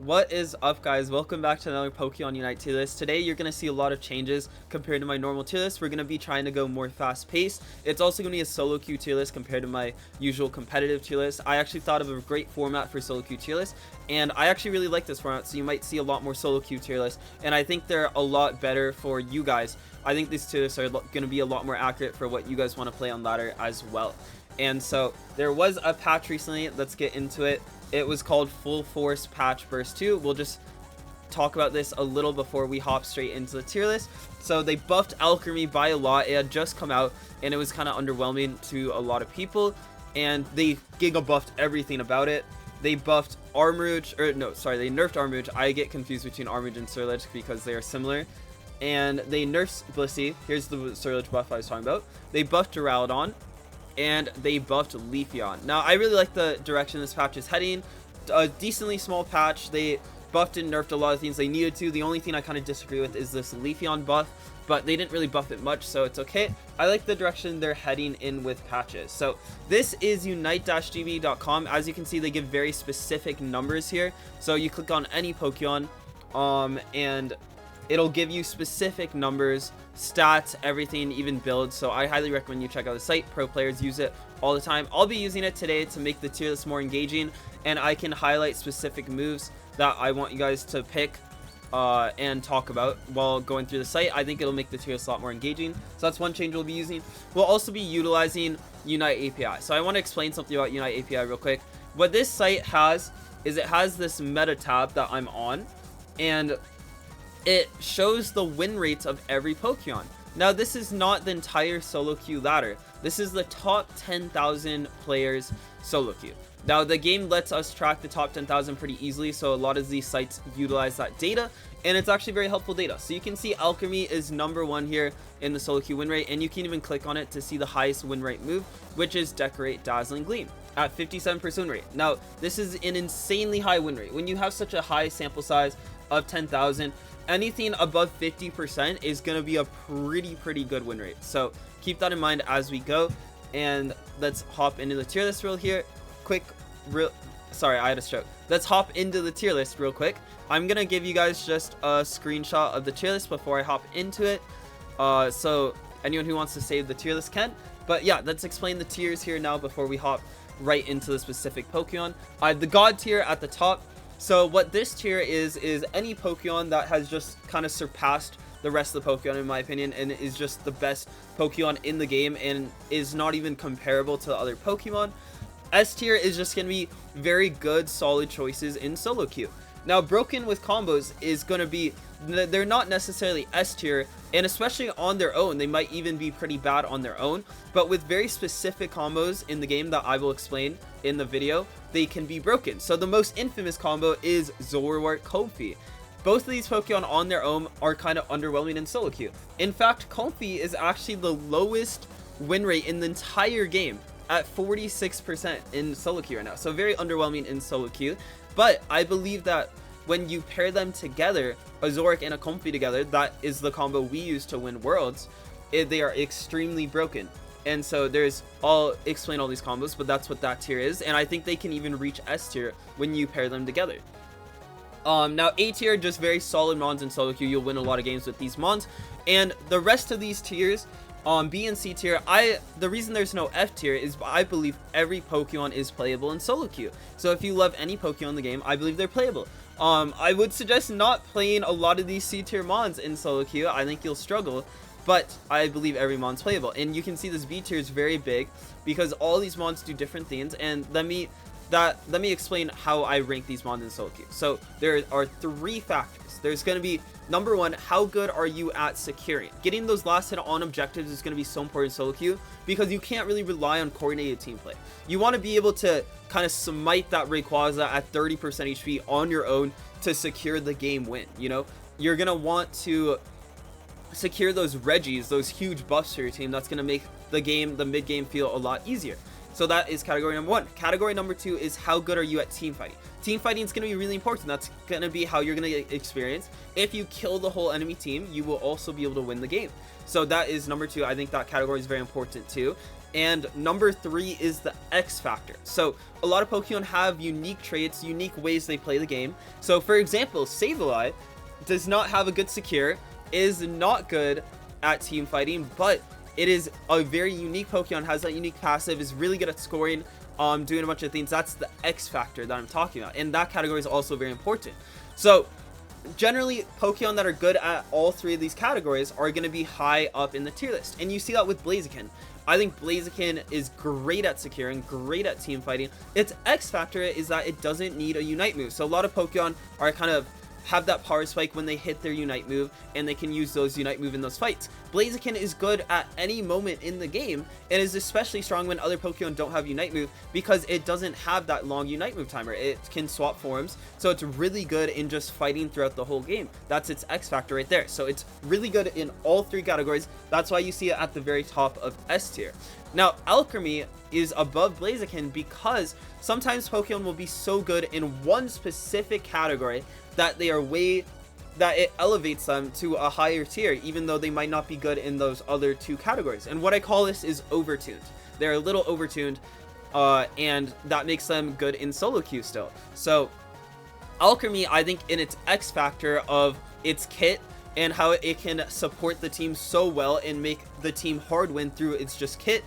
What is up, guys? Welcome back to another Pokemon Unite tier list. Today you're going to see a lot of changes compared to my normal tier list. We're going to be trying to go more fast paced. It's also going to be a solo queue tier list compared to my usual competitive tier list. I actually thought of a great format for solo queue tier list, and I actually really like this format, so you might see a lot more solo queue tier lists, and I think they're a lot better for you guys. I think these tier lists are going to be a lot more accurate for what you guys want to play on ladder as well. And so there was a patch recently. Let's get into it. It was called Full Force Patch Burst 2. We'll just talk about this a little before we hop straight into the tier list. So they buffed Alchemy by a lot. It had just come out and it was kind of underwhelming to a lot of people, and they giga buffed everything about it. They buffed Armouge, or no, sorry, they nerfed Armouge. I get confused between Armouge and Surge because they are similar. And they nerfed Blissey. Here's the Surge buff I was talking about. They buffed Duraludon, and they buffed Leafeon. Now, I really like the direction this patch is heading. A decently small patch. They buffed and nerfed a lot of things they needed to. The only thing I kind of disagree with is this Leafeon buff, but they didn't really buff it much, so it's okay. I like the direction they're heading in with patches. So this is unite-gb.com. As you can see, they give very specific numbers here. So you click on any Pokemon, and it'll give you specific numbers, stats, everything, even builds. So I highly recommend you check out the site. Pro players use it all the time. I'll be using it today to make the tier list more engaging, and I can highlight specific moves that I want you guys to pick and talk about while going through the site. I think it'll make the tier list a lot more engaging. So that's one change we'll be using. We'll also be utilizing Unite API. So I want to explain something about Unite API real quick. What this site has is it has this meta tab that I'm on, and it shows the win rates of every Pokemon. Now, this is not the entire solo queue ladder. This is the top 10,000 players solo queue. Now, the game lets us track the top 10,000 pretty easily, so a lot of these sites utilize that data, and it's actually very helpful data. So you can see Alchemy is #1 here in the solo queue win rate, and you can even click on it to see the highest win rate move, which is Decorate Dazzling Gleam at 57% rate. Now, this is an insanely high win rate. When you have such a high sample size of 10,000, anything above 50% is going to be a pretty good win rate. So keep that in mind as we go, and let's hop into the tier list sorry, I had a stroke. Let's hop into the tier list real quick. I'm gonna give you guys just a screenshot of the tier list before I hop into it, so anyone who wants to save the tier list can. But yeah, let's explain the tiers here now before we hop right into the specific Pokemon. The God tier at the top. So what this tier is any Pokemon that has just kind of surpassed the rest of the Pokemon, in my opinion, and is just the best Pokemon in the game and is not even comparable to the other Pokemon. S tier is just going to be very good, solid choices in solo queue. Now, broken with combos is going to be, they're not necessarily S tier, and especially on their own, they might even be pretty bad on their own, but with very specific combos in the game that I will explain in the video, they can be broken. So the most infamous combo is Zorwart Comfey. Both of these Pokemon on their own are kind of underwhelming in solo queue. In fact, Comfey is actually the lowest win rate in the entire game at 46% in solo queue right now. So very underwhelming in solo queue. But I believe that when you pair them together, a Zoroark and a Comfey together, that is the combo we use to win worlds, they are extremely broken. And so I'll explain all these combos, but that's what that tier is. And I think they can even reach S tier when you pair them together. Now A tier, just very solid mons in solo queue. You'll win a lot of games with these mons. And the rest of these tiers, B and C tier, the reason there's no F tier is I believe every Pokemon is playable in solo queue. So if you love any Pokemon in the game, I believe they're playable. I would suggest not playing a lot of these C tier mons in solo queue. I think you'll struggle, but I believe every mon's playable. And you can see this B tier is very big because all these mons do different things. And let me explain how I rank these mons in solo queue. So there are 3 factors. There's going to be #1, how good are you at securing? Getting those last hit on objectives is going to be so important in solo queue because you can't really rely on coordinated team play. You want to be able to kind of smite that Rayquaza at 30% HP on your own to secure the game win. You know, you're going to want to secure those Reggies, those huge buffs for your team. That's going to make the mid game feel a lot easier. So that is category #1. Category #2 is how good are you at team fighting? Team fighting is going to be really important. That's going to be how you're going to get experience. If you kill the whole enemy team, you will also be able to win the game. So that is #2. I think that category is very important too. And number 3 is the X factor. So a lot of Pokemon have unique traits, unique ways they play the game. So for example, Sableye does not have a good secure, is not good at team fighting, but it is a very unique Pokemon, has that unique passive, is really good at scoring, doing a bunch of things. That's the X factor that I'm talking about, and that category is also very important. So generally, Pokemon that are good at all 3 of these categories are going to be high up in the tier list, and you see that with Blaziken. I think Blaziken is great at securing, great at team fighting. Its X factor is that it doesn't need a Unite move, so a lot of Pokemon are kind of have that power spike when they hit their Unite move, and they can use those Unite move in those fights. Blaziken is good at any moment in the game, and is especially strong when other Pokemon don't have Unite move, because it doesn't have that long Unite move timer. It can swap forms, so it's really good in just fighting throughout the whole game. That's its X factor right there. So it's really good in all 3 categories. That's why you see it at the very top of S tier. Now, Alchemy is above Blaziken because sometimes Pokemon will be so good in one specific category that it elevates them to a higher tier, even though they might not be good in those other 2 categories. And what I call this is overtuned. They're a little overtuned, and that makes them good in solo queue still. So Alchemy, I think, in its X factor of its kit and how it can support the team so well and make the team hard win through its just kit,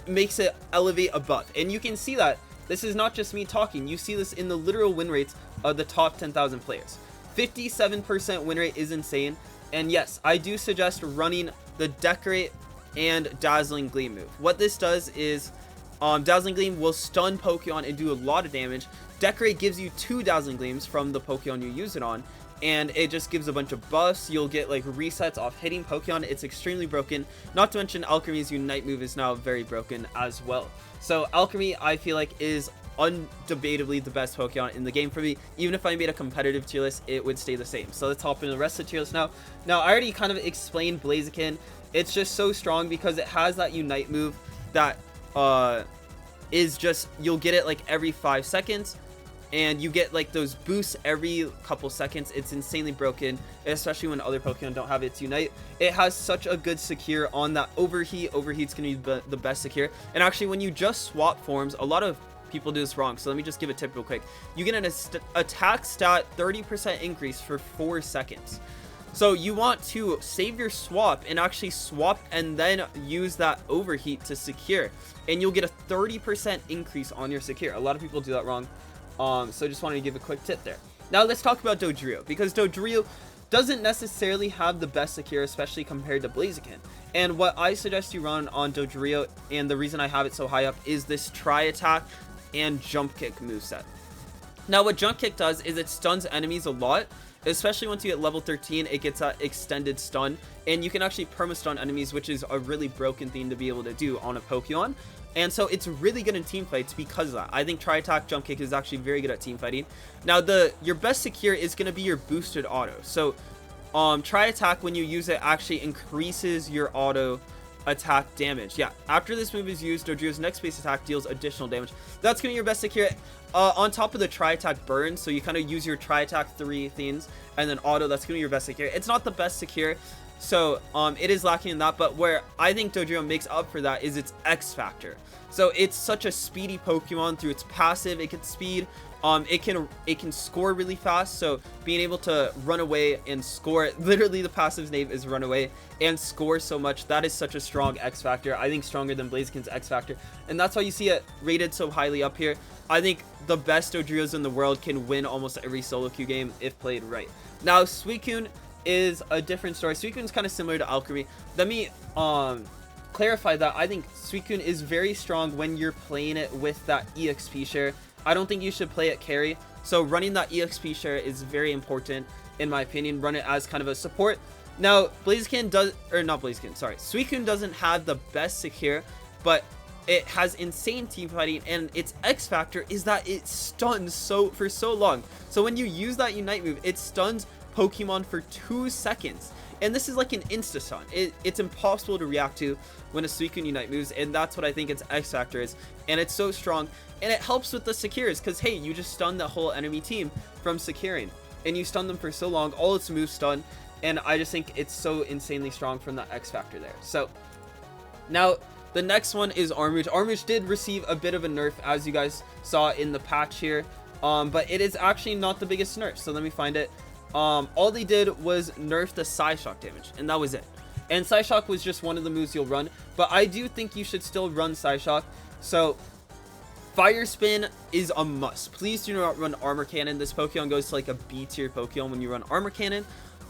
makes it elevate above. And you can see that this is not just me talking. You see this in the literal win rates of the top 10,000 players. 57% win rate is insane. And yes, I do suggest running the Decorate and Dazzling Gleam move. What this does is Dazzling Gleam will stun Pokemon and do a lot of damage. Decorate gives you 2 Dazzling Gleams from the Pokemon you use it on, and it just gives a bunch of buffs. You'll get like resets off hitting Pokemon. It's extremely broken. Not to mention Alchemy's Unite move is now very broken as well. So Alchemy, I feel like, is undebatably the best Pokemon in the game for me. Even if I made a competitive tier list, it would stay the same. So let's hop into the rest of the tier list now. Now, I already kind of explained Blaziken. It's just so strong because it has that Unite move that is just, you'll get it like every 5 seconds. And you get like those boosts every couple seconds. It's insanely broken, especially when other Pokemon don't have its Unite. It has such a good secure on that Overheat. Overheat's gonna be the best secure. And actually, when you just swap forms, a lot of people do this wrong. So let me just give a tip real quick. You get an attack stat 30% increase for 4 seconds. So you want to save your swap and actually swap and then use that Overheat to secure. And you'll get a 30% increase on your secure. A lot of people do that wrong. So just wanted to give a quick tip there. Now let's talk about Dodrio, because Dodrio doesn't necessarily have the best secure, especially compared to Blaziken. And what I suggest you run on Dodrio, and the reason I have it so high up, is this Tri Attack and Jump Kick moveset. Now what Jump Kick does is it stuns enemies a lot, especially once you get level 13. It gets that extended stun, and you can actually perma-stun enemies, which is a really broken thing to be able to do on a Pokemon. And so it's really good in team fights because of that. I think Tri-Attack Jump Kick is actually very good at team fighting. Now, your best secure is going to be your boosted auto. So Tri-Attack, when you use it, actually increases your auto attack damage. Yeah, after this move is used, Dodrio's next base attack deals additional damage. That's going to be your best secure. On top of the Tri-Attack burn, so you kind of use your Tri-Attack 3 things, and then auto, that's going to be your best secure. It's not the best secure, so it is lacking in that, but where I think Dodrio makes up for that is its X factor. So it's such a speedy Pokemon through its passive. It can speed, it can score really fast, so being able to run away and score, literally the passive's name is run away, and score so much, that is such a strong X factor. I think stronger than Blaziken's X factor, and that's why you see it rated so highly up here. I think the best Dodrios in the world can win almost every solo queue game if played right. Now Suicune is a different story. Suicune's kind of similar to Alchemy. Let me clarify that I think Suicune is very strong when you're playing it with that EXP share. I don't think you should play it carry. So running that EXP share is very important in my opinion. Run it as kind of a support. Now Blaziken does, or not Blaziken, sorry, Suicune doesn't have the best secure, but it has insane team fighting, and its X factor is that it stuns for so long. So when you use that Unite move, it stuns Pokemon for 2 seconds, and this is like an insta stun. It's impossible to react to when a Suicune Unite moves, and that's what I think its X factor is. And it's so strong, and it helps with the secures, because hey, you just stun the whole enemy team from securing, and you stun them for so long. All its moves stun, and I just think it's so insanely strong from that X factor there. So now The next one is Armuge. Armuge did receive a bit of a nerf, as you guys saw in the patch here, but it is actually not the biggest nerf. So let me find it. All they did was nerf the Psyshock damage, and that was it. And Psyshock was just one of the moves you'll run, but I do think you should still run Psyshock. So Fire Spin is a must. Please do not run Armor Cannon. This Pokemon goes to like a B tier Pokemon when you run Armor Cannon,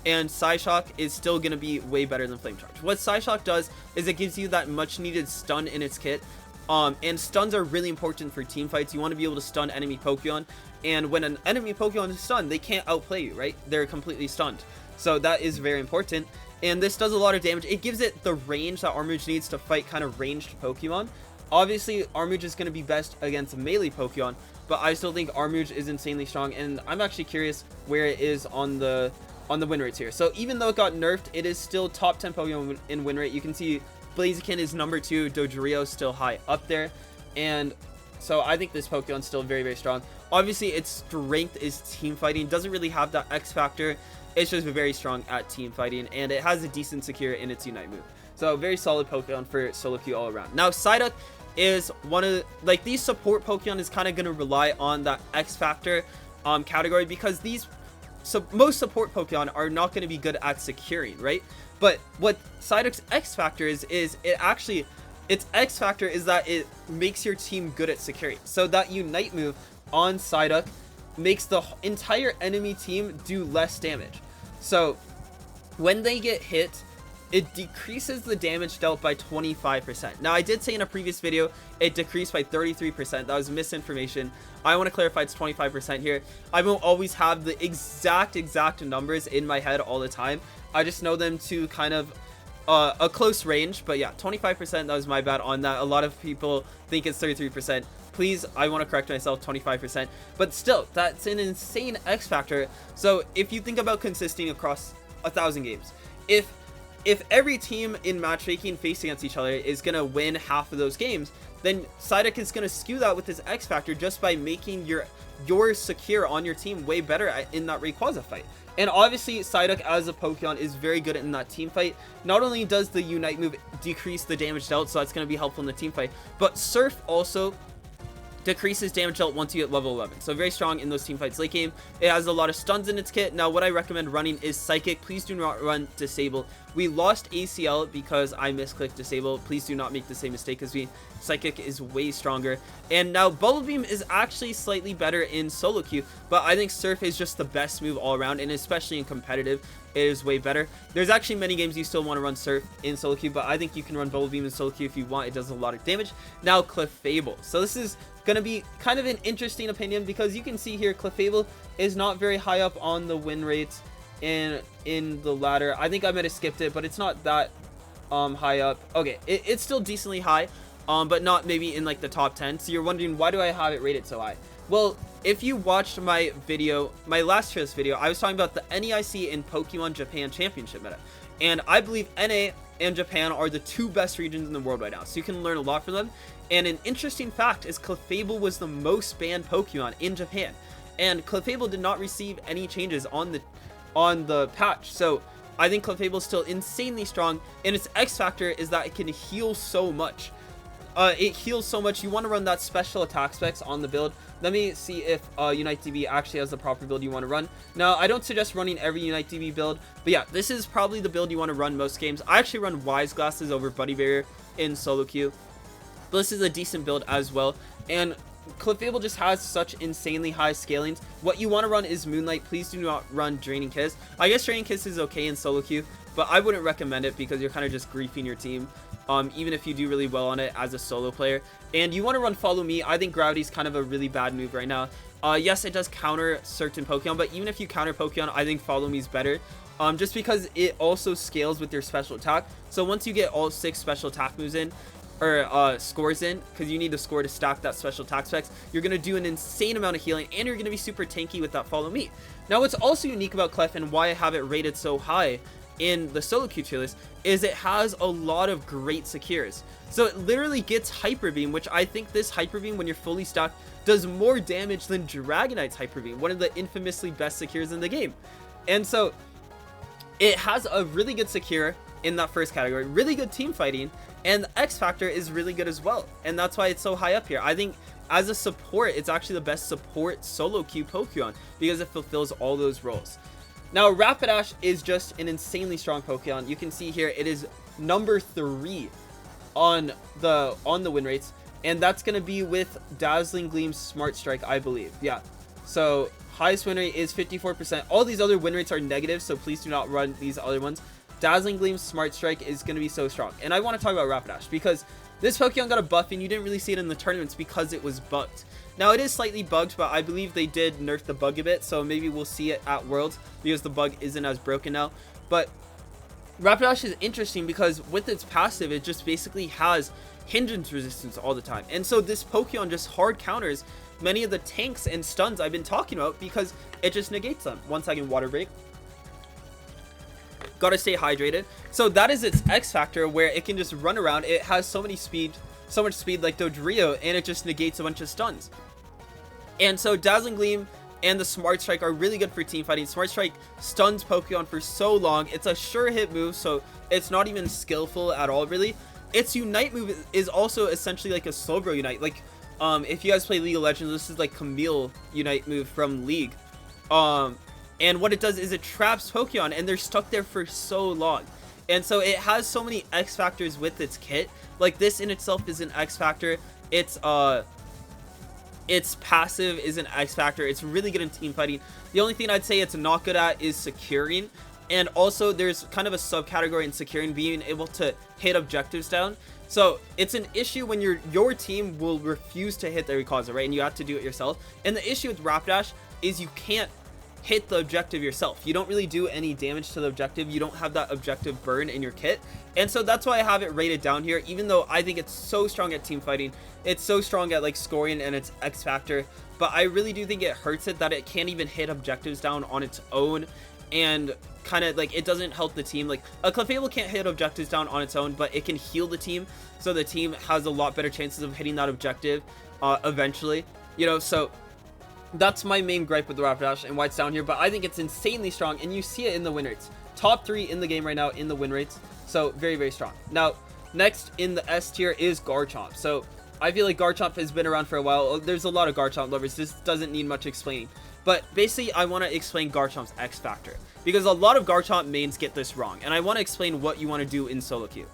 and Psyshock is still going to be way better than Flame Charge. What Psyshock does is it gives you that much needed stun in its kit, and stuns are really important for team fights. You want to be able to stun enemy Pokemon, and when an enemy Pokemon is stunned, they can't outplay you, right? They're completely stunned. So that is very important, and this does a lot of damage. It gives it the range that Armuge needs to fight kind of ranged Pokemon. Obviously, Armuge is going to be best against melee Pokemon, but I still think Armuge is insanely strong, and I'm actually curious where it is on the win rates here. So even though it got nerfed, it is still top 10 Pokemon in win rate. You can see Blaziken is number 2, Dodrio still high up there, and so I think this Pokemon is still very, very strong. Obviously, its strength is team fighting. Doesn't really have that X factor. It's just very strong at team fighting, and it has a decent secure in its Unite move. So very solid Pokemon for solo queue all around. Now Psyduck is one of like these support Pokemon is kind of going to rely on that X factor category, because these most support Pokemon are not going to be good at securing, right? But what Psyduck's X factor is it actually, its X factor is that it makes your team good at securing. So that Unite move on Psyduck makes the entire enemy team do less damage. So when they get hit, it decreases the damage dealt by 25%. Now, I did say in a previous video, it decreased by 33%. That was misinformation. I want to clarify it's 25% here. I won't always have the exact numbers in my head all the time. I just know them to kind of a close range. But yeah, 25%, that was my bad on that. A lot of people think it's 33%. Please, I want to correct myself, 25%. But still, that's an insane X factor. So if you think about consisting across 1,000 games, if every team in matchmaking facing against each other is going to win half of those games, then Psyduck is going to skew that with his X factor just by making your secure on your team way better in that Rayquaza fight. And obviously, Psyduck as a Pokemon is very good in that team fight. Not only does the Unite move decrease the damage dealt, so that's going to be helpful in the team fight, but Surf also decreases damage dealt once you get level 11. So very strong in those team fights late game. It has a lot of stuns in its kit. Now, what I recommend running is Psychic. Please do not run Disable. We lost ACL because I misclicked Disable. Please do not make the same mistake as me. Psychic is way stronger. And now Bubble Beam is actually slightly better in solo queue, but I think Surf is just the best move all around, and especially in competitive, it is way better. There's actually many games you still want to run Surf in solo queue, but I think you can run Bubble Beam in solo queue if you want. It does a lot of damage. Now Clefable. So this is going to be kind of an interesting opinion, because you can see here Clefable is not very high up on the win rates in the ladder. I think I might have skipped it, but it's not that high up. Okay, it's still decently high, but not maybe in like the top 10. So you're wondering, why do I have it rated so high? Well, if you watched my video, my last year's video, I was talking about the NEIC in Pokemon Japan Championship meta, and I believe NA and Japan are the 2 best regions in the world right now, so you can learn a lot from them. And an interesting fact is Clefable was the most banned Pokemon in Japan, and Clefable did not receive any changes on the patch. So I think Clefable is still insanely strong, and its X factor is that it can heal so much. It heals so much. You want to run that special attack specs on the build. Let me see if Unite DB actually has the proper build you want to run. Now, I don't suggest running every Unite DB build, but yeah, this is probably the build you want to run most games. I actually run Wise Glasses over Buddy Barrier in solo queue, but this is a decent build as well. And Clefable just has such insanely high scalings. What you want to run is Moonlight. Please do not run Draining Kiss. I guess Draining Kiss is okay in solo queue, but I wouldn't recommend it because you're kind of just griefing your team, even if you do really well on it as a solo player. And you want to run Follow Me. I think Gravity's kind of a really bad move right now. Yes, it does counter certain Pokemon, but even if you counter Pokemon, I think Follow Me is better. Just because it also scales with your special attack. So once you get all 6 special attack moves in, or scores in, because you need to score to stack that special attack specs, you're going to do an insane amount of healing, and you're going to be super tanky with that Follow Me. Now, what's also unique about Clef and why I have it rated so high in the solo queue tier list is it has a lot of great secures. So it literally gets Hyper Beam, which I think this Hyper Beam, when you're fully stacked, does more damage than Dragonite's Hyper Beam, one of the infamously best secures in the game. And so it has a really good secure in that first category. Really good team fighting, and the X Factor is really good as well, and that's why it's so high up here. I think as a support, it's actually the best support solo queue Pokemon because it fulfills all those roles. Now, Rapidash is just an insanely strong Pokemon. You can see here it is number 3 on the win rates, and that's going to be with Dazzling Gleam, Smart Strike, I believe. Yeah, so highest win rate is 54%. All these other win rates are negative, so please do not run these other ones. Dazzling Gleam, Smart Strike is going to be so strong. And I want to talk about Rapidash because this Pokemon got a buff and you didn't really see it in the tournaments because it was bugged. Now, it is slightly bugged, but I believe they did nerf the bug a bit, so maybe we'll see it at Worlds because the bug isn't as broken now. But Rapidash is interesting because with its passive, it just basically has hindrance resistance all the time. And so this Pokemon just hard counters many of the tanks and stuns I've been talking about because it just negates them. 1 second, water break. Gotta stay hydrated. So that is its X Factor, where it can just run around. It has so much speed like Dodrio, and it just negates a bunch of stuns. And so Dazzling Gleam and the Smart Strike are really good for team fighting. Smart Strike stuns Pokemon for so long. It's a sure hit move, so it's not even skillful at all, really. Its Unite move is also essentially like a Slowbro Unite. Like, if you guys play League of Legends, this is like Camille Unite move from League. And what it does is it traps Pokemon, and they're stuck there for so long. And so it has so many X Factors with its kit. Like, this in itself is an X Factor. Its passive is an X Factor. It's really good in team fighting. The only thing I'd say it's not good at is securing. And also, there's kind of a subcategory in securing, being able to hit objectives down. So it's an issue when your team will refuse to hit the Rayquaza, right? And you have to do it yourself. And the issue with Rapidash is you can't hit the objective yourself. You don't really do any damage to the objective. You don't have that objective burn in your kit. And so that's why I have it rated down here, even though I think it's so strong at team fighting. It's so strong at like scoring and its X Factor. But I really do think it hurts it that it can't even hit objectives down on its own. And kind of like it doesn't help the team. Like, a Clefable can't hit objectives down on its own, but it can heal the team. So the team has a lot better chances of hitting that objective eventually. You know, so that's my main gripe with the Rapidash and why it's down here, but I think it's insanely strong, and you see it in the win rates. Top 3 in the game right now in the win rates, so very, very strong. Now, next in the S tier is Garchomp. So I feel like Garchomp has been around for a while. There's a lot of Garchomp lovers. This doesn't need much explaining, but basically I want to explain Garchomp's X Factor because a lot of Garchomp mains get this wrong, and I want to explain what you want to do in solo queue.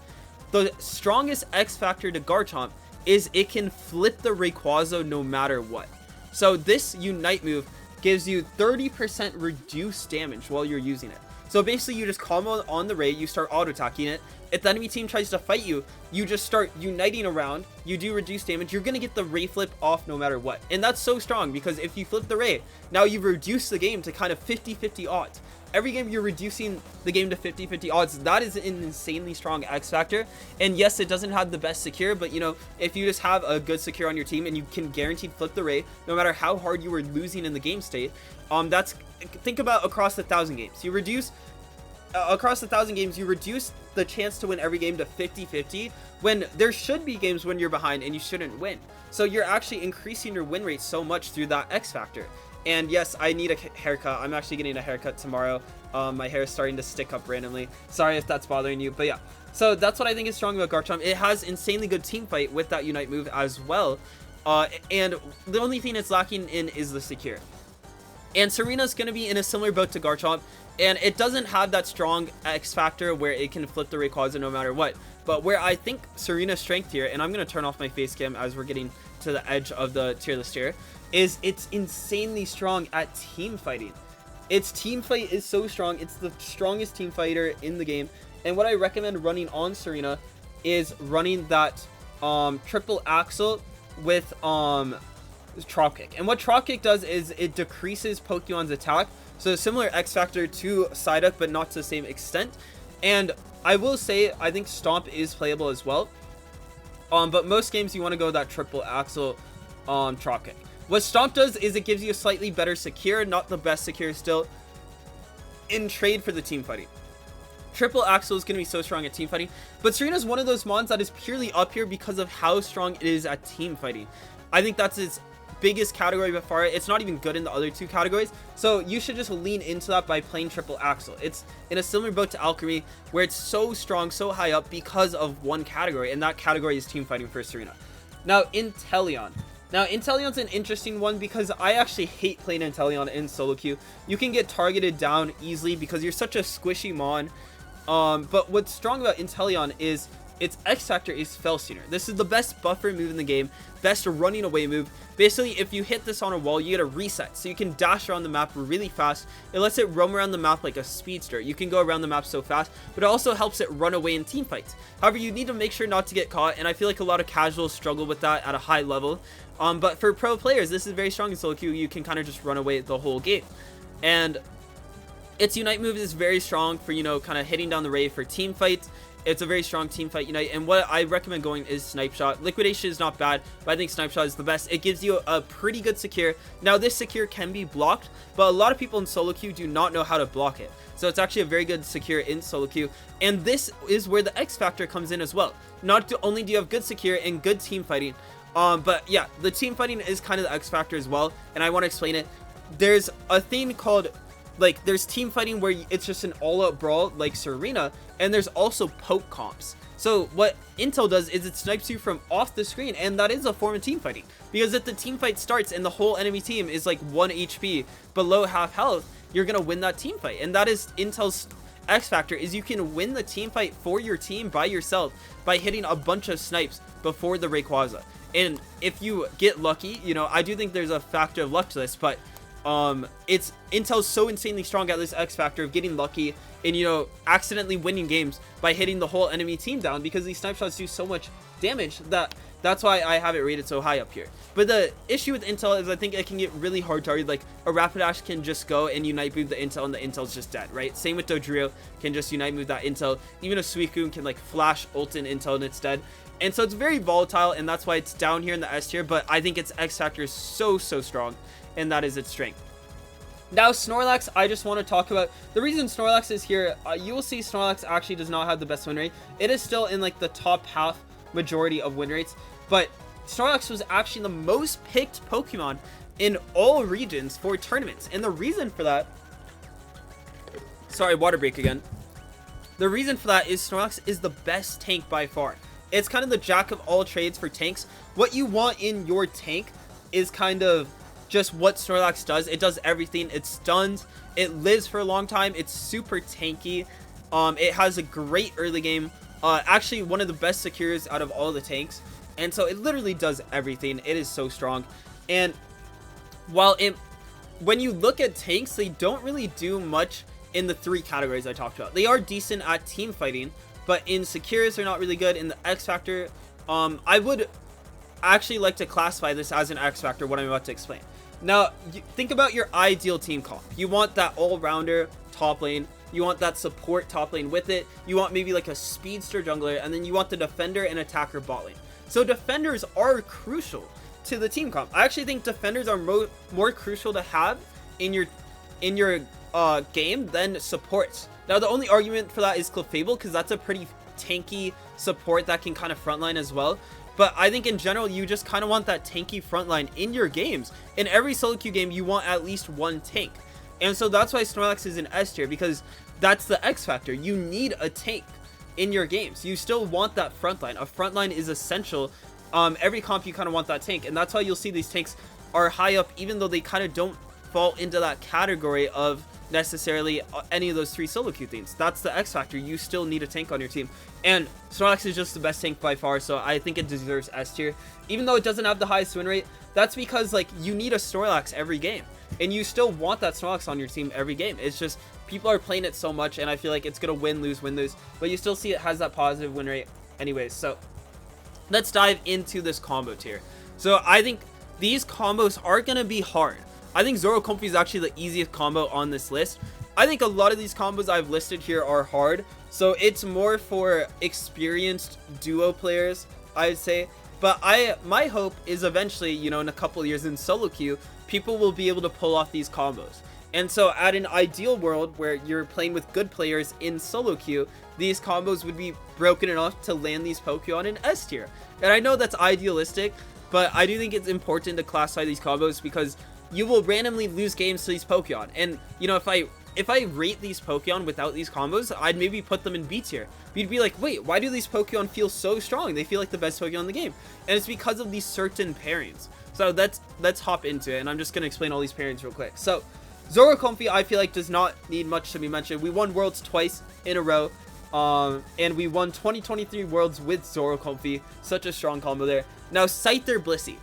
The strongest X Factor to Garchomp is it can flip the Rayquaza no matter what. So this Unite move gives you 30% reduced damage while you're using it. So basically you just combo on the Ray, you start auto-attacking it. If the enemy team tries to fight you, you just start uniting around, you do reduce damage, you're going to get the Ray flip off no matter what. And that's so strong because if you flip the Ray, now you've reduced the game to kind of 50-50 odds. Every game you're reducing the game to 50-50 odds. That is an insanely strong X Factor. And yes, it doesn't have the best secure, but you know, if you just have a good secure on your team and you can guaranteed flip the Ray, no matter how hard you were losing in the game state, think about across 1,000 games. You reduce across 1,000 games, you reduce the chance to win every game to 50-50 when there should be games when you're behind and you shouldn't win. So you're actually increasing your win rate so much through that X Factor. And yes, I need a haircut. I'm actually getting a haircut tomorrow. My hair is starting to stick up randomly. Sorry if that's bothering you, but yeah. So that's what I think is strong about Garchomp. It has insanely good team fight with that Unite move as well. And the only thing it's lacking in is the secure. And Serena's going to be in a similar boat to Garchomp. And it doesn't have that strong X Factor where it can flip the Rayquaza no matter what. But where I think Serena's strength here, and I'm going to turn off my face cam as we're getting to the edge of the tier list here, is it's insanely strong at team fighting. Its team fight is so strong. It's the strongest team fighter in the game. And what I recommend running on Serena is running that triple axle with Trop Kick. And what Trop Kick does is it decreases Pokemon's attack. So a similar X Factor to Psyduck, but not to the same extent. And I will say, I think Stomp is playable as well. But most games you want to go that triple axle Trop Kick. What Stomp does is it gives you a slightly better secure, not the best secure still, in trade for the team fighting. Triple Axel is going to be so strong at team fighting, but Serena's one of those mons that is purely up here because of how strong it is at team fighting. I think that's its biggest category by far. It's not even good in the other two categories, so you should just lean into that by playing triple axle. It's in a similar boat to alchemy, where it's so strong, so high up because of one category, and that category is team fighting first arena. Now Inteleon. Now Inteleon's an interesting one because I actually hate playing Inteleon in solo queue. You can get targeted down easily because you're such a squishy mon. But what's strong about Inteleon is its X factor is Felsooner. This is the best buffer move in the game, best running away move. Basically, if you hit this on a wall, you get a reset, so you can dash around the map really fast. It lets it roam around the map like a speedster. You can go around the map so fast, but it also helps it run away in team fights. However, you need to make sure not to get caught, and I feel like a lot of casuals struggle with that at a high level. But for pro players, this is very strong in solo queue. You can kind of just run away the whole game. And its Unite move is very strong for, you know, kind of hitting down the Ray for team fights. It's a very strong team fight Unite, and what I recommend going is Snipe Shot. Liquidation is not bad, but I think Snipe Shot is the best. It gives you a pretty good secure. Now, this secure can be blocked, but a lot of people in solo queue do not know how to block it. So it's actually a very good secure in solo queue, and this is where the X factor comes in as well. Not only do you have good secure and good team fighting, but yeah, the team fighting is kind of the X factor as well, and I want to explain it. There's a thing called, like, there's team fighting where it's just an all-out brawl like Serena, and there's also poke comps. So what Intel does is it snipes you from off the screen, and that is a form of team fighting, because if the team fight starts and the whole enemy team is like 1 HP below half health, you're gonna win that team fight. And that is Intel's X factor, is you can win the team fight for your team by yourself by hitting a bunch of snipes before the Rayquaza. And if you get lucky, you know, I do think there's a factor of luck to this, but it's Intel's so insanely strong at this X factor of getting lucky and, you know, accidentally winning games by hitting the whole enemy team down, because these snipe shots do so much damage that's why I have it rated so high up here. But the issue with Intel is I think it can get really hard targeted. Like a Rapidash can just go and Unite move the Intel, and the Intel's just dead, right? Same with Dodrio, can just Unite move that Intel. Even a Suicune can like flash ult in Intel and it's dead. And so it's very volatile, and that's why it's down here in the S tier, but I think its X factor is so strong, and that is its strength. Now Snorlax, I just want to talk about the reason Snorlax is here. You will see Snorlax actually does not have the best win rate. It is still in like the top half majority of win rates, but Snorlax was actually the most picked Pokemon in all regions for tournaments. And the reason for that, sorry, water break again. The reason for that is Snorlax is the best tank by far. It's kind of the jack of all trades for tanks. What you want in your tank is kind of just what Snorlax does. It does everything. It stuns, it lives for a long time, it's super tanky, it has a great early game, actually one of the best secures out of all the tanks, and so it literally does everything. It is so strong. And while when you look at tanks, they don't really do much in the 3 categories I talked about. They are decent at team fighting, but in secures they're not really good. In the X factor, I would actually like to classify this as an X factor, what I'm about to explain. Now, think about your ideal team comp. You want that all-rounder top lane, you want that support top lane with it, you want maybe like a speedster jungler, and then you want the defender and attacker bot lane. So defenders are crucial to the team comp. I actually think defenders are more crucial to have in your game than supports. Now, the only argument for that is Clefable, because that's a pretty tanky support that can kind of frontline as well. But I think in general, you just kind of want that tanky frontline in your games. In every solo queue game, you want at least one tank. And so that's why Snorlax is in S tier, because that's the X factor. You need a tank in your games. You still want that frontline. A frontline is essential. Every comp, you kind of want that tank. And that's why you'll see these tanks are high up, even though they kind of don't fall into that category of necessarily any of those 3 solo queue things. That's the X factor. You still need a tank on your team, and Snorlax is just the best tank by far, so I think it deserves S tier. Even though it doesn't have the highest win rate, that's because like you need a Snorlax every game, and you still want that Snorlax on your team every game. It's just people are playing it so much, and I feel like it's gonna win lose, but you still see it has that positive win rate anyways. So let's dive into this combo tier. So I think these combos are gonna be hard. I think Zoro Comfy is actually the easiest combo on this list. I think a lot of these combos I've listed here are hard, so it's more for experienced duo players, I'd say. But my hope is eventually, you know, in a couple years in solo queue, people will be able to pull off these combos. And so at an ideal world where you're playing with good players in solo queue, these combos would be broken enough to land these Pokemon in S tier. And I know that's idealistic, but I do think it's important to classify these combos because you will randomly lose games to these Pokemon. And, you know, if I rate these Pokemon without these combos, I'd maybe put them in B tier. You'd be like, wait, why do these Pokemon feel so strong? They feel like the best Pokemon in the game. And it's because of these certain pairings. So let's hop into it, and I'm just going to explain all these pairings real quick. So, Zoro Comfy, I feel like, does not need much to be mentioned. We won Worlds twice in a row. And we won 2023 Worlds with Zoro Comfy. Such a strong combo there. Now, Scyther Blissey.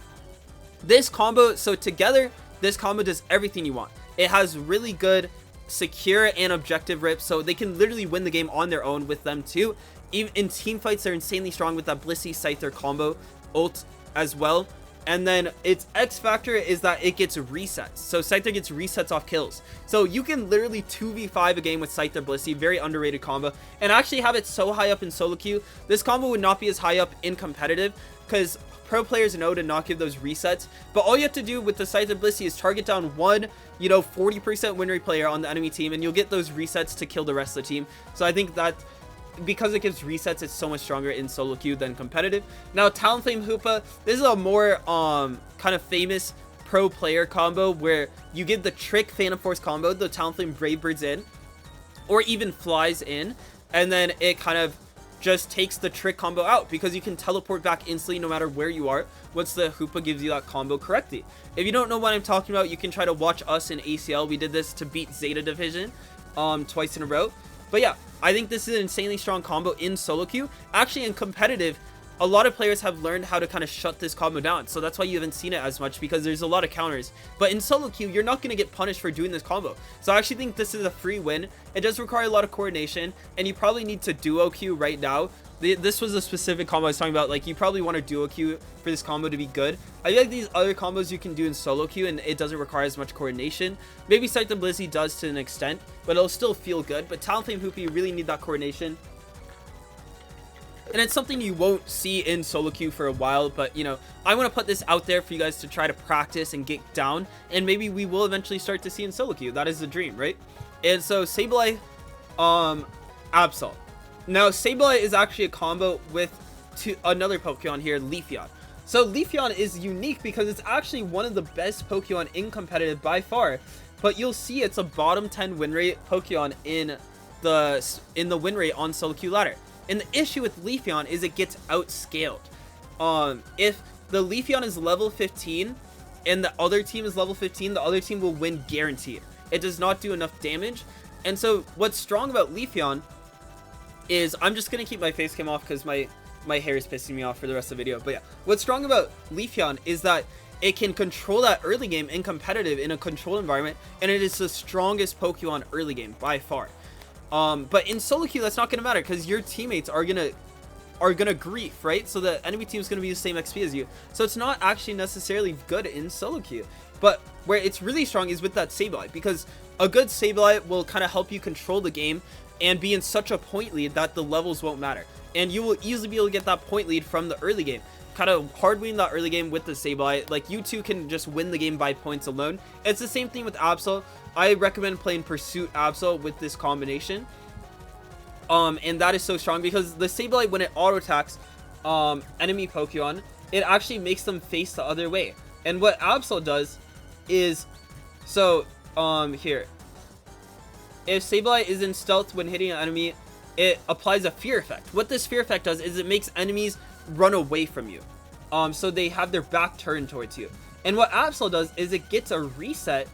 This combo, so together, this combo does everything you want. It has really good secure and objective rips, so they can literally win the game on their own with them too. Even in team fights, they're insanely strong with that Blissey Scyther combo ult as well. And then its X factor is that it gets resets. So Scyther gets resets off kills. So you can literally 2v5 a game with Scyther Blissey. Very underrated combo. And actually have it so high up in solo queue. This combo would not be as high up in competitive because pro players know to not give those resets. But all you have to do with the Scyther Blissey is target down one, 40% win rate player on the enemy team, and you'll get those resets to kill the rest of the team. So I think that because it gives resets, it's so much stronger in solo queue than competitive. Now, Talonflame Hoopa, this is a more kind of famous pro player combo where you give the trick Phantom Force combo, the Talonflame Brave Birds in, or even flies in, and then it kind of just takes the trick combo out because you can teleport back instantly no matter where you are once the Hoopa gives you that combo correctly. If you don't know what I'm talking about, you can try to watch us in ACL. We did this to beat Zeta Division twice in a row. But yeah, I think this is an insanely strong combo in solo queue. Actually, in competitive, a lot of players have learned how to kind of shut this combo down. So that's why you haven't seen it as much, because there's a lot of counters. But in solo queue, you're not going to get punished for doing this combo. So I actually think this is a free win. It does require a lot of coordination, and you probably need to duo queue right now. This was a specific combo I was talking about. Like, you probably want to duo queue for this combo to be good. I feel like these other combos you can do in solo queue, and it doesn't require as much coordination. Maybe Scyther Blissey does to an extent, but it'll still feel good. But Talonflame Hoopa, you really need that coordination. And it's something you won't see in solo queue for a while, but I want to put this out there for you guys to try to practice and get down, and maybe we will eventually start to see in solo queue. That is the dream, right? And so Sableye, Absol. Now Sableye is actually a combo with another Pokemon here, Leafeon. So Leafeon is unique because it's actually one of the best Pokemon in competitive by far, but you'll see it's a bottom 10 win rate Pokemon in the win rate on solo queue ladder. And the issue with Leafeon is it gets outscaled. If the Leafeon is level 15 and the other team is level 15, the other team will win guaranteed. It does not do enough damage. And so what's strong about Leafeon is, I'm just going to keep my face cam off because my hair is pissing me off for the rest of the video. But yeah, what's strong about Leafeon is that it can control that early game in competitive in a controlled environment, and it is the strongest Pokemon early game by far. But in solo queue, that's not going to matter because your teammates are gonna grief, right? So the enemy team is going to be the same XP as you. So it's not actually necessarily good in solo queue. But where it's really strong is with that Sableye, because a good Sableye will kind of help you control the game and be in such a point lead that the levels won't matter. And you will easily be able to get that point lead from the early game. Kind of hard winning that early game with the Sableye. Like, you two can just win the game by points alone. It's the same thing with Absol. I recommend playing Pursuit Absol with this combination. And that is so strong because the Sableye, when it auto attacks enemy Pokemon, it actually makes them face the other way. And what Absol does is, so here, if Sableye is in stealth when hitting an enemy, it applies a fear effect. What this fear effect does is it makes enemies run away from you, so they have their back turned towards you. And what Absol does is it gets a reset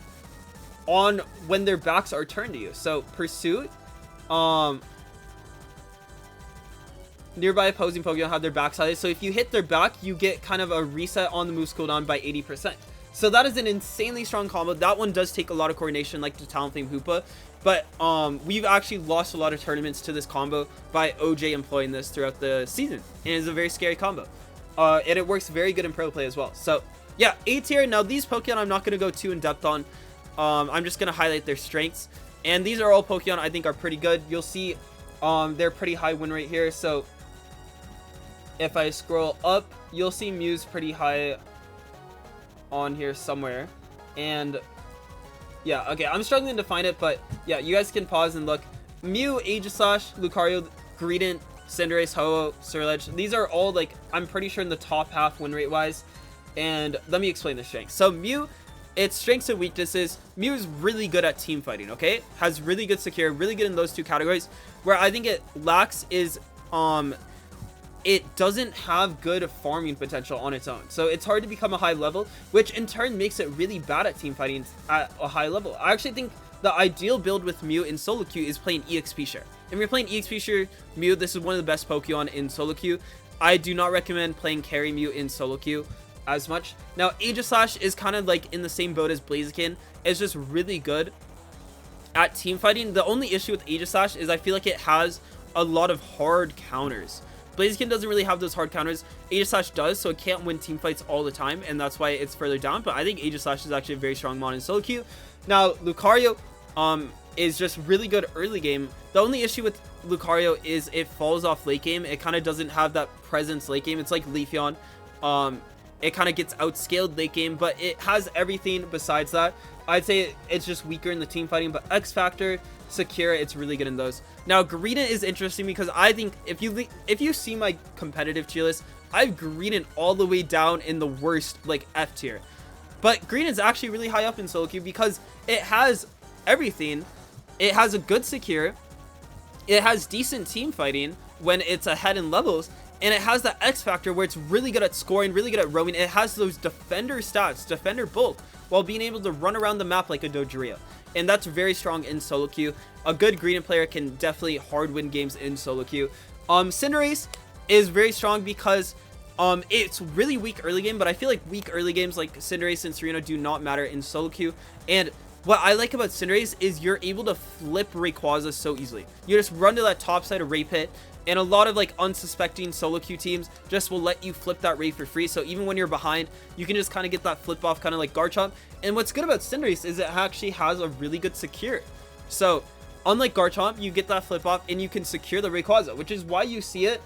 on when their backs are turned to you. So Pursuit, nearby opposing Pokemon have their backside, so if you hit their back, you get kind of a reset on the move's cooldown by 80%. So that is an insanely strong combo. That one does take a lot of coordination, like the Talonflame Hoopa, but we've actually lost a lot of tournaments to this combo by OJ employing this throughout the season, and it's a very scary combo, and it works very good in pro play as well. So yeah, A tier. Now these Pokemon I'm not going to go too in depth on. I'm just going to highlight their strengths, and these are all Pokemon I think are pretty good. You'll see they're pretty high win rate here. So if I scroll up, you'll see Mew's pretty high on here somewhere. And yeah, okay, I'm struggling to find it, but yeah, you guys can pause and look. Mew, Aegislash, Lucario, Greedent, Cinderace, Ho-Oh, Surledge, these are all, like, I'm pretty sure in the top half win rate wise. And let me explain the strengths. So Mew, its strengths and weaknesses, Mew is really good at team fighting, okay? Has really good secure, really good in those two categories. Where I think it lacks is it doesn't have good farming potential on its own. So it's hard to become a high level, which in turn makes it really bad at team fighting at a high level. I actually think the ideal build with Mew in solo queue is playing EXP share. If you're playing EXP share Mew, this is one of the best Pokemon in solo queue. I do not recommend playing carry Mew in solo queue as much. Now, Aegislash is kind of like in the same boat as Blaziken. It's just really good at team fighting. The only issue with Aegislash is I feel like it has a lot of hard counters. Blaziken doesn't really have those hard counters. Aegislash does, so it can't win team fights all the time, and that's why it's further down. But I think Aegislash is actually a very strong mon in solo queue. Now, Lucario is just really good early game. The only issue with Lucario is it falls off late game. It kind of doesn't have that presence late game. It's like Leafeon. It kind of gets outscaled late game, but it has everything besides that. I'd say it's just weaker in the team fighting, but X Factor, Secure, it's really good in those. Now, Greedent is interesting because I think if you see my competitive tier list, I've Greedent all the way down in the worst, like, F tier. But Greedent's actually really high up in solo queue because it has everything. It has a good Secure. It has decent team fighting when it's ahead in levels. And it has that X Factor where it's really good at scoring, really good at roaming. It has those defender stats, defender bulk, while being able to run around the map like a Doduria. And that's very strong in solo queue. A good Greedent player can definitely hard win games in solo queue. Cinderace is very strong because it's really weak early game, but I feel like weak early games like Cinderace and Serena do not matter in solo queue. And what I like about Cinderace is you're able to flip Rayquaza so easily. You just run to that top side of Ray Pit, and a lot of like unsuspecting solo queue teams just will let you flip that Ray for free. So even when you're behind, you can just kind of get that flip off, kind of like Garchomp. And what's good about Cinderace is it actually has a really good secure. So unlike Garchomp, you get that flip off and you can secure the Rayquaza, which is why you see it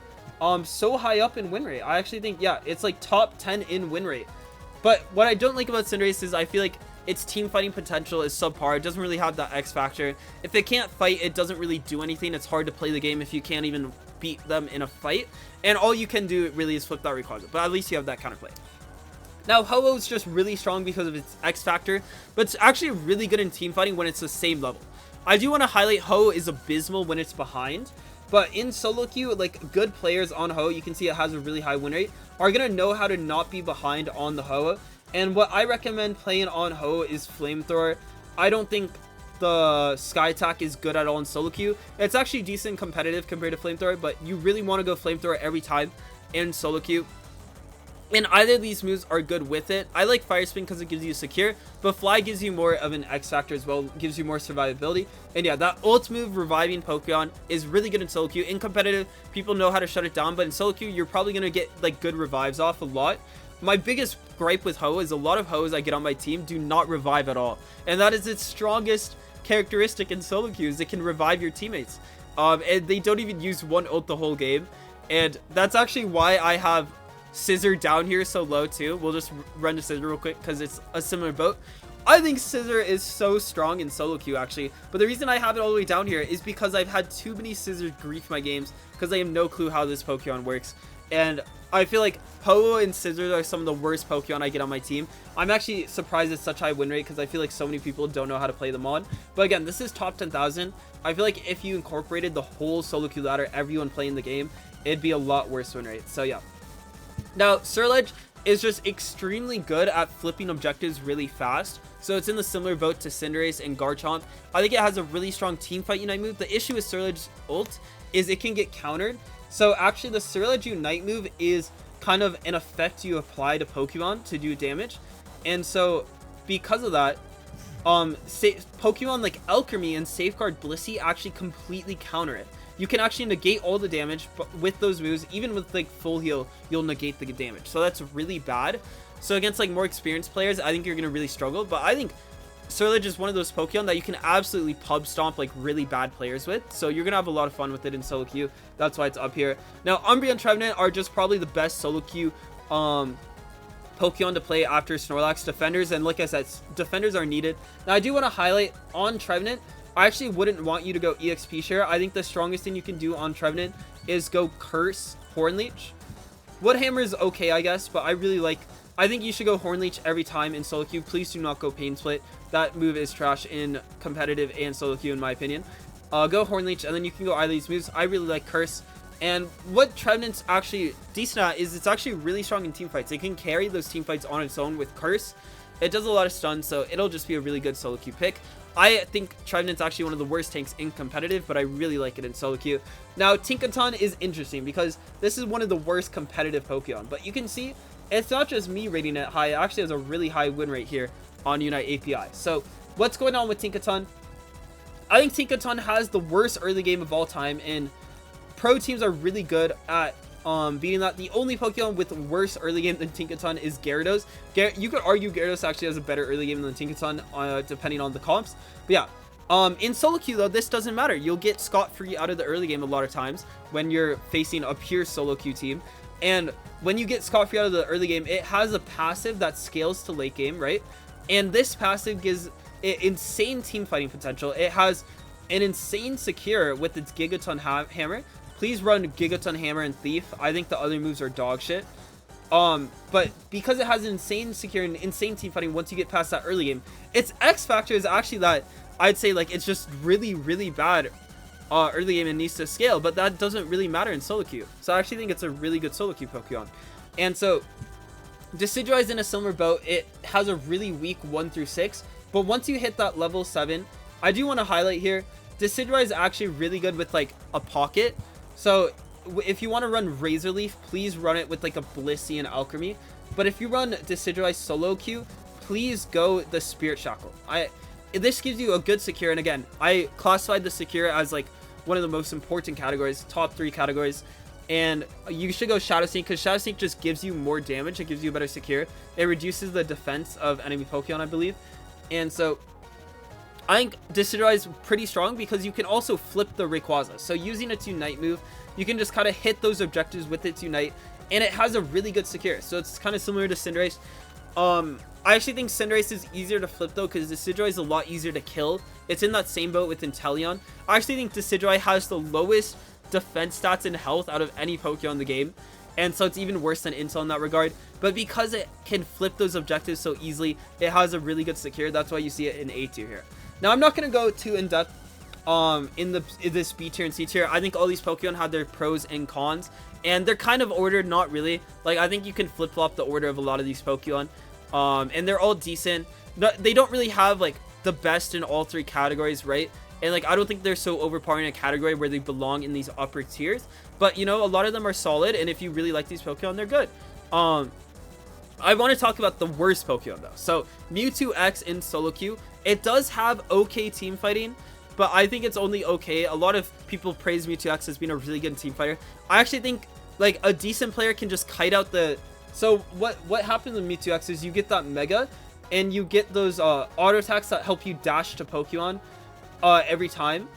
so high up in win rate. I actually think, yeah, it's like top 10 in win rate. But what I don't like about Cinderace is I feel like its team fighting potential is subpar. It doesn't really have that X factor. If it can't fight, it doesn't really do anything. It's hard to play the game if you can't even beat them in a fight. And all you can do really is flip that Rayquaza. But at least you have that counterplay. Now, Ho-Oh is just really strong because of its X factor, but it's actually really good in team fighting when it's the same level. I do want to highlight Ho-Oh is abysmal when it's behind, but in solo queue, like good players on Ho-Oh, you can see it has a really high win rate, are going to know how to not be behind on the Ho-Oh. And what I recommend playing on Ho-Oh is Flamethrower. I don't think the Sky Attack is good at all in solo queue. It's actually decent competitive compared to Flamethrower, but you really want to go Flamethrower every time in solo queue. And either of these moves are good with it. I like Fire Spin because it gives you secure, but Fly gives you more of an X factor as well, gives you more survivability. And yeah, that ult move, Reviving Pokemon, is really good in solo queue. In competitive, people know how to shut it down, but in solo queue, you're probably going to get like good revives off a lot. My biggest gripe with Ho-Oh is a lot of Ho-Ohs I get on my team do not revive at all. And that is its strongest characteristic in solo queues. It can revive your teammates. And they don't even use one ult the whole game. And that's actually why I have Scissor down here so low too. We'll just run to Scissor real quick because it's a similar boat. I think Scissor is so strong in solo queue actually, but the reason I have it all the way down here is because I've had too many Scissor grief my games because I have no clue how this Pokemon works. And I feel like Ho-Oh and Scissor are some of the worst Pokemon I get on my team. I'm actually surprised it's such high win rate because I feel like so many people don't know how to play them on. But again, this is top 10,000. I feel like if you incorporated the whole solo queue ladder, everyone playing the game, it'd be a lot worse win rate. So yeah. Now, Surledge is just extremely good at flipping objectives really fast. So it's in the similar boat to Cinderace and Garchomp. I think it has a really strong team fight Unite move. The issue with Surledge's ult is it can get countered. So actually the Surledge Unite move is kind of an effect you apply to Pokemon to do damage. And so because of that, Pokemon like Alchemy and Safeguard Blissey actually completely counter it. You can actually negate all the damage, but with those moves, even with like full heal, you'll negate the damage. So that's really bad. So against like more experienced players, I think you're going to really struggle. But I think Surledge is one of those Pokemon that you can absolutely pub stomp like really bad players with. So you're going to have a lot of fun with it in solo queue. That's why it's up here. Now, Umbreon and Trevenant are just probably the best solo queue Pokemon to play after Snorlax. Defenders, and like I said, defenders are needed. Now, I do want to highlight on Trevenant, I actually wouldn't want you to go EXP share. I think the strongest thing you can do on Trevenant is go Curse Hornleech. Woodhammer is okay, I guess, but I really like I think you should go Horn Leech every time in solo queue. Please do not go Pain Split. That move is trash in competitive and solo queue in my opinion. Go Horn Leech, and then you can go either of these moves. I really like Curse. And what Trevenant's actually decent at is it's actually really strong in team fights. It can carry those team fights on its own with Curse. It does a lot of stun, so it'll just be a really good solo queue pick. I think Trevenant's actually one of the worst tanks in competitive, but I really like it in solo queue. Now, Tinkaton is interesting because this is one of the worst competitive Pokemon, but you can see it's not just me rating it high. It actually has a really high win rate here on Unite API. So what's going on with Tinkaton? I think Tinkaton has the worst early game of all time, and pro teams are really good at beating that. The only Pokemon with worse early game than Tinkaton is Gyarados. You could argue Gyarados actually has a better early game than Tinkaton, depending on the comps. But yeah, in solo queue though, this doesn't matter. You'll get scot-free out of the early game a lot of times when you're facing a pure solo queue team. And when you get scot-free out of the early game, it has a passive that scales to late game, right? And this passive gives it insane team fighting potential. It has an insane secure with its Gigaton Hammer. Please run Gigaton Hammer and Thief. I think the other moves are dog shit. But because it has an insane secure and insane team fighting once you get past that early game, its X factor is actually that I'd say like it's just really, really bad early game and needs to scale, but that doesn't really matter in solo queue. So I actually think it's a really good solo queue Pokemon. And so Decidueye is in a similar boat. It has a really weak 1 through 6, but once you hit that level 7, I do want to highlight here, Decidueye is actually really good with like a pocket. So if you want to run Razor Leaf, please run it with like a Blissey and Alchemy. But if you run Decidueye solo queue, please go the Spirit Shackle. This gives you a good secure, and again, I classified the secure as like one of the most important categories, top 3 categories. And you should go Shadow Sneak because Shadow Sneak just gives you more damage. It gives you a better secure. It reduces the defense of enemy Pokemon, I believe. And so I think Decidueye is pretty strong because you can also flip the Rayquaza. So using its Unite move, you can just kind of hit those objectives with its Unite, and it has a really good secure. So it's kind of similar to Cinderace. I actually think Cinderace is easier to flip though because Decidueye is a lot easier to kill. It's in that same boat with Inteleon. I actually think Decidueye has the lowest defense stats and health out of any Pokemon in the game, and so it's even worse than Intel in that regard. But because it can flip those objectives so easily, it has a really good secure. That's why you see it in A tier here. Now I'm not going to go too in depth in this B tier and C tier. I think all these Pokemon have their pros and cons, and they're kind of ordered, not really. Like I think you can flip-flop the order of a lot of these Pokemon, and they're all decent. They don't really have like the best in all 3 categories, right? And like I don't think they're so overpowering a category where they belong in these upper tiers, but you know, a lot of them are solid, and if you really like these Pokemon, they're good. I want to talk about the worst Pokemon though. So Mewtwo X in solo queue, it does have okay team fighting, but I think it's only okay. A lot of people praise Mewtwo X as being a really good team fighter. I actually think like a decent player can just kite out the... So what happens with Mewtwo X is you get that Mega, and you get those auto attacks that help you dash to Pokemon every time.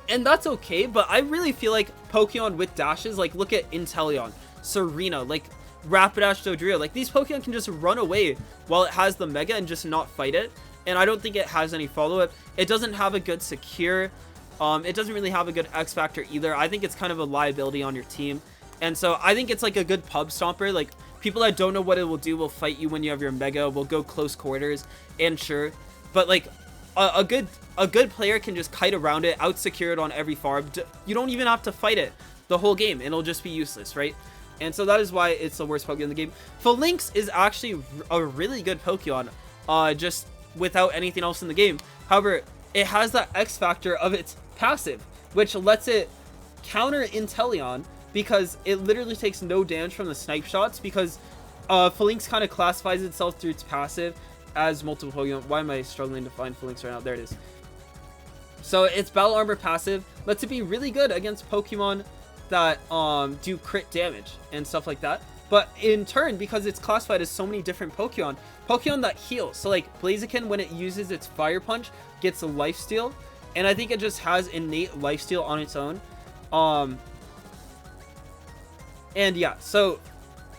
And that's okay, but I really feel like Pokemon with dashes, like look at Inteleon, Serena, like Rapidash Dodrio, like these Pokemon can just run away while it has the Mega and just not fight it. And I don't think it has any follow-up. It doesn't have a good secure. It doesn't really have a good X factor either. I think it's kind of a liability on your team. And so I think it's like a good pub stomper. Like people that don't know what it will do will fight you when you have your Mega, will go close quarters, and sure. But like a good player can just kite around it, out secure it on every farm. You don't even have to fight it the whole game, and it'll just be useless, right? And so that is why it's the worst Pokemon in the game. Phalanx is actually a really good Pokemon, just without anything else in the game. However, it has that X factor of its passive, which lets it counter Inteleon because it literally takes no damage from the snipe shots, because Phalanx kind of classifies itself through its passive as multiple Pokemon. Why am I struggling to find Phalanx right now? There it is. So its Battle Armor passive lets it be really good against Pokemon that do crit damage and stuff like that. But in turn, because it's classified as so many different Pokemon that heal. So like Blaziken, when it uses its Fire Punch, gets a lifesteal, and I think it just has innate lifesteal on its own. And yeah, so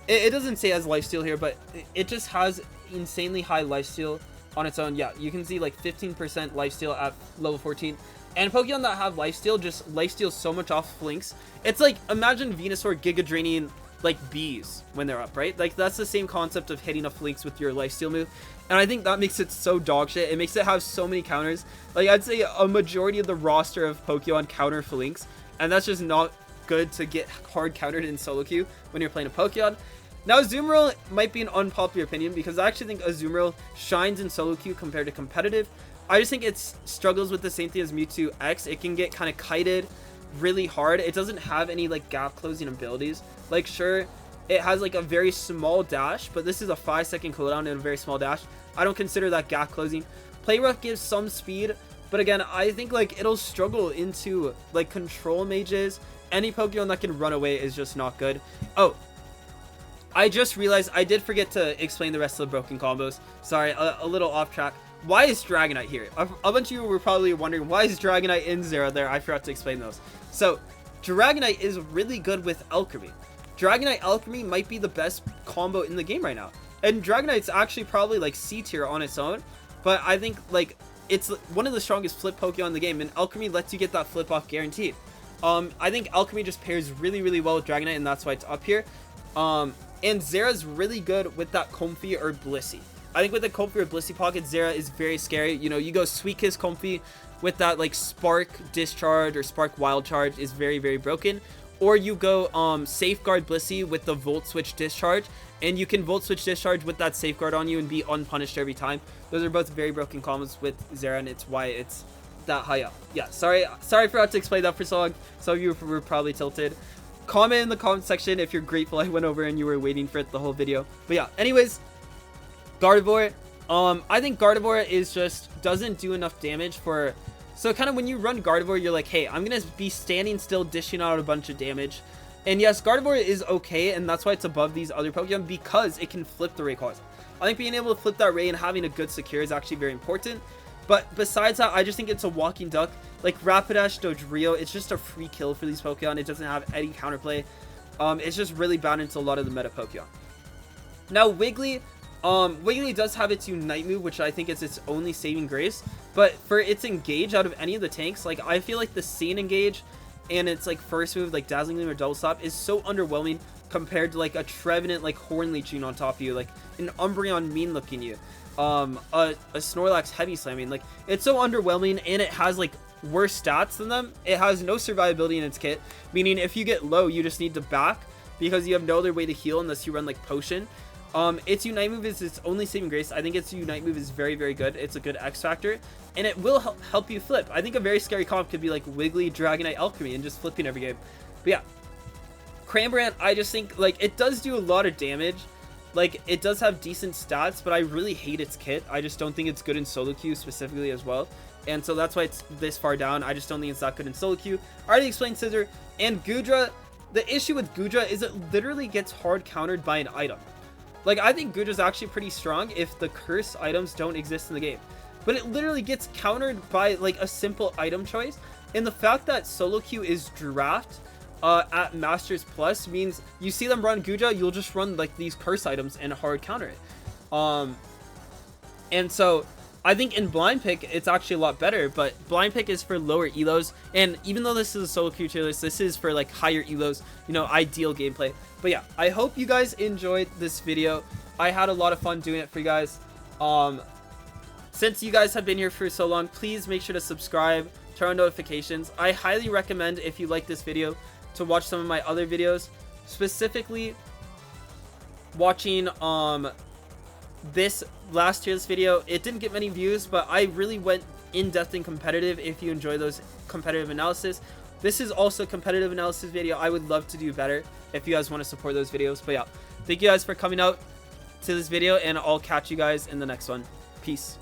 it doesn't say it has lifesteal here, but it just has insanely high lifesteal on its own. Yeah, you can see like 15% lifesteal at level 14. And Pokemon that have lifesteal just lifesteal so much off Phalanx. It's like, imagine Venusaur Giga draining like bees when they're up, right? Like that's the same concept of hitting a flinks with your lifesteal move, and I think that makes it so dog shit. It makes it have so many counters. Like I'd say a majority of the roster of Pokemon counter flinks, and that's just not good to get hard countered in solo queue when you're playing a Pokemon. Now Azumarill might be an unpopular opinion because I actually think Azumarill shines in solo queue compared to competitive. I just think it struggles with the same thing as Mewtwo X. It can get kind of kited really hard. It doesn't have any like gap closing abilities. Like sure, it has like a very small dash, but this is a 5-second cooldown and a very small dash. I don't consider that gap closing. Play Rough gives some speed, but again, I think like it'll struggle into like control mages. Any Pokemon that can run away is just not good. Oh, I just realized I did forget to explain the rest of the broken combos. Sorry, a little off track. Why is Dragonite here? A bunch of you were probably wondering, why is Dragonite in Zero there? I forgot to explain those. So, Dragonite is really good with Alchemy. Dragonite Alchemy might be the best combo in the game right now. And Dragonite's actually probably like C tier on its own. But I think like it's one of the strongest flip Pokemon in the game. And Alchemy lets you get that flip off guaranteed. I think Alchemy just pairs really, really well with Dragonite, and that's why it's up here. And Zera's really good with that Comfey or Blissey. I think with the Comfey or Blissey pocket, Zera is very scary. You know, you go Sweet Kiss Comfey with that like Spark Discharge or Spark Wild Charge is very, very broken. Or you go Safeguard Blissey with the Volt Switch Discharge, and you can Volt Switch Discharge with that Safeguard on you and be unpunished every time. Those are both very broken combos with Zera, and it's why it's that high up. Yeah, sorry I forgot to explain that for so long. Some of you were probably tilted. Comment in the comment section if you're grateful I went over and you were waiting for it the whole video. But yeah, anyways, Gardevoir. I think Gardevoir is just doesn't do enough damage for. So kind of when you run Gardevoir, you're like, hey, I'm gonna be standing still, dishing out a bunch of damage. And yes, Gardevoir is okay, and that's why it's above these other Pokemon, because it can flip the Rayquaza. I think being able to flip that Ray and having a good secure is actually very important. But besides that, I just think it's a walking duck. Like Rapidash, Dodrio, it's just a free kill for these Pokemon. It doesn't have any counterplay. It's just really bad into a lot of the meta Pokemon. Now Wiggly, Wiggly does have its Unite move, which I think is its only saving grace. But for its Engage out of any of the tanks, like I feel like the Scene Engage and its like first move, like Dazzling Gleam or Double Slap, is so underwhelming compared to like a Trevenant like Horn Leeching on top of you, like an Umbreon mean looking you, a Snorlax Heavy Slamming. Like it's so underwhelming, and it has like worse stats than them. It has no survivability in its kit, meaning if you get low, you just need to back because you have no other way to heal unless you run like Potion. Its Unite move is its only saving grace. I think its Unite move is very, very good. It's a good X factor, and it will help you flip. I think a very scary comp could be like Wiggly, Dragonite, Alchemy, and just flipping every game. But yeah, Cramorant, I just think like it does do a lot of damage. Like it does have decent stats, but I really hate its kit. I just don't think it's good in solo queue specifically as well. And so that's why it's this far down. I just don't think it's that good in solo queue. I already explained Scissor. And Goodra, the issue with Goodra is it literally gets hard countered by an item. Like, I think Goodra's actually pretty strong if the curse items don't exist in the game. But it literally gets countered by, like, a simple item choice. And the fact that solo queue is draft at Masters Plus means you see them run Goodra, you'll just run, like, these curse items and hard counter it. And so I think in Blind Pick, it's actually a lot better. But Blind Pick is for lower elos. And even though this is a solo queue tier list, this is for, like, higher elos, you know, ideal gameplay. But yeah, I hope you guys enjoyed this video. I had a lot of fun doing it for you guys. Since you guys have been here for so long, please make sure to subscribe, turn on notifications. I highly recommend, if you like this video, to watch some of my other videos. Specifically, watching this last tier list video. It didn't get many views, but I really went in-depth and competitive. If you enjoy those competitive analysis, this is also a competitive analysis video. I would love to do better if you guys want to support those videos. But yeah, thank you guys for coming out to this video, and I'll catch you guys in the next one. Peace.